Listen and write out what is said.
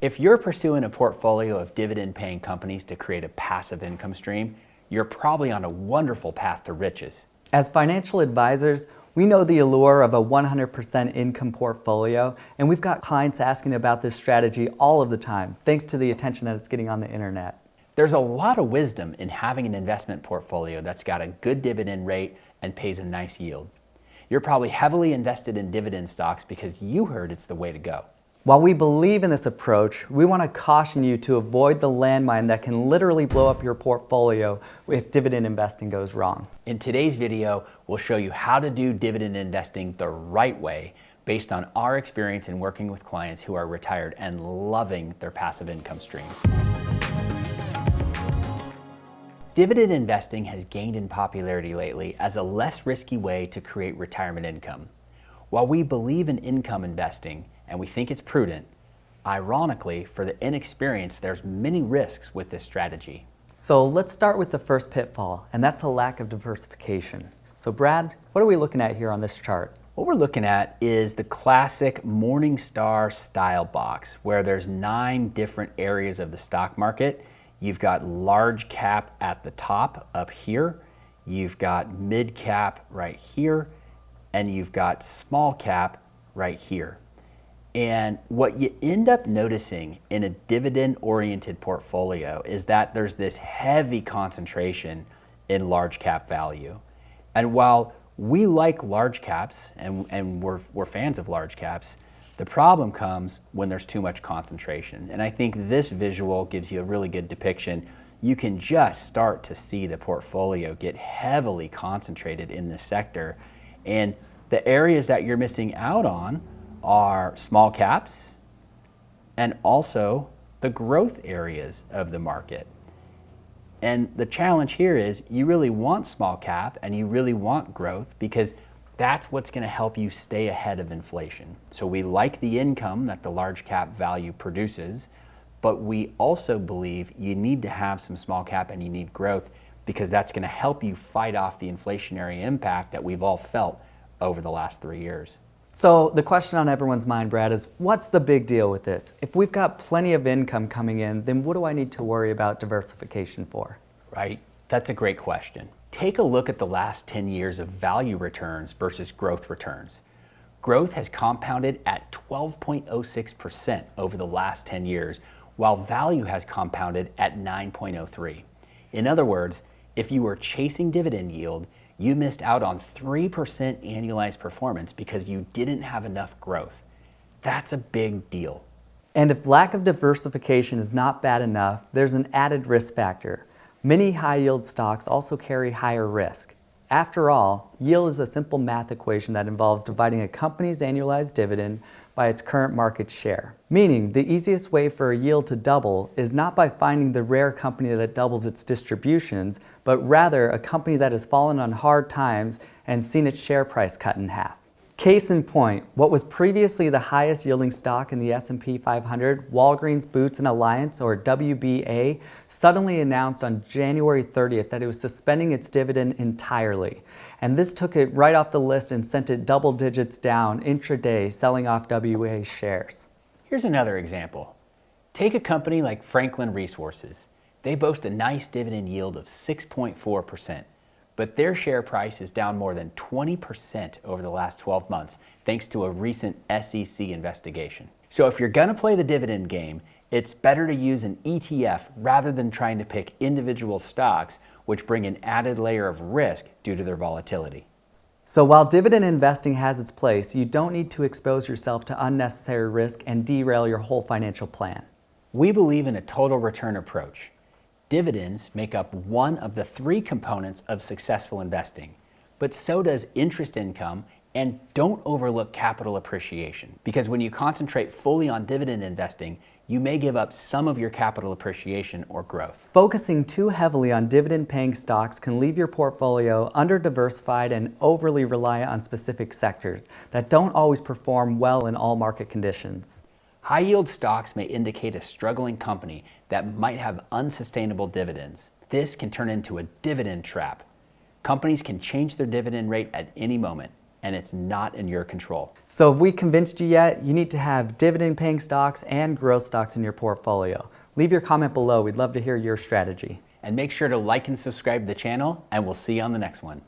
If you're pursuing a portfolio of dividend-paying companies to create a passive income stream, you're probably on a wonderful path to riches. As financial advisors, we know the allure of a 100% income portfolio, and we've got clients asking about this strategy all of the time, thanks to the attention that it's getting on the internet. There's a lot of wisdom in having an investment portfolio that's got a good dividend rate and pays a nice yield. You're probably heavily invested in dividend stocks because you heard it's the way to go. While we believe in this approach, we want to caution you to avoid the landmine that can literally blow up your portfolio if dividend investing goes wrong. In today's video, we'll show you how to do dividend investing the right way based on our experience in working with clients who are retired and loving their passive income stream. Dividend investing has gained in popularity lately as a less risky way to create retirement income. While we believe in income investing and we think it's prudent, ironically, for the inexperienced, there's many risks with this strategy. So let's start with the first pitfall, and that's a lack of diversification. So Brad, what are we looking at here on this chart? What we're looking at is the classic Morningstar style box where there's 9 different areas of the stock market. You've got large cap at the top up here, you've got mid cap right here, and you've got small cap right here. And what you end up noticing in a dividend-oriented portfolio is that there's this heavy concentration in large cap value. And while we like large caps and we're fans of large caps, the problem comes when there's too much concentration. And I think this visual gives you a really good depiction. You can just start to see the portfolio get heavily concentrated in this sector. And the areas that you're missing out on are small caps and also the growth areas of the market. And the challenge here is you really want small cap and you really want growth because that's what's going to help you stay ahead of inflation. So we like the income that the large cap value produces, but we also believe you need to have some small cap and you need growth because that's going to help you fight off the inflationary impact that we've all felt over the last 3 years. So the question on everyone's mind, Brad, is what's the big deal with this? If we've got plenty of income coming in, then what do I need to worry about diversification for? Right, that's a great question. Take a look at the last 10 years of value returns versus growth returns. Growth has compounded at 12.06% over the last 10 years, while value has compounded at 9.03. In other words, if you were chasing dividend yield, you missed out on 3% annualized performance because you didn't have enough growth. That's a big deal. And if lack of diversification is not bad enough, there's an added risk factor. Many high-yield stocks also carry higher risk. After all, yield is a simple math equation that involves dividing a company's annualized dividend by its current market share. Meaning, the easiest way for a yield to double is not by finding the rare company that doubles its distributions, but rather a company that has fallen on hard times and seen its share price cut in half. Case in point, what was previously the highest yielding stock in the S&P 500, Walgreens Boots Alliance, or WBA, suddenly announced on January 30th that it was suspending its dividend entirely. And this took it right off the list and sent it double digits down intraday, selling off WBA shares. Here's another example. Take a company like Franklin Resources. They boast a nice dividend yield of 6.4%. But their share price is down more than 20% over the last 12 months, thanks to a recent SEC investigation. So if you're gonna play the dividend game, it's better to use an ETF rather than trying to pick individual stocks, which bring an added layer of risk due to their volatility. So while dividend investing has its place, you don't need to expose yourself to unnecessary risk and derail your whole financial plan. We believe in a total return approach. Dividends make up one of the 3 components of successful investing, but so does interest income, and don't overlook capital appreciation, because when you concentrate fully on dividend investing, you may give up some of your capital appreciation or growth. Focusing too heavily on dividend-paying stocks can leave your portfolio under-diversified and overly reliant on specific sectors that don't always perform well in all market conditions. High-yield stocks may indicate a struggling company that might have unsustainable dividends. This can turn into a dividend trap. Companies can change their dividend rate at any moment, and it's not in your control. So if we convinced you yet, you need to have dividend-paying stocks and growth stocks in your portfolio. Leave your comment below. We'd love to hear your strategy. And make sure to like and subscribe to the channel, and we'll see you on the next one.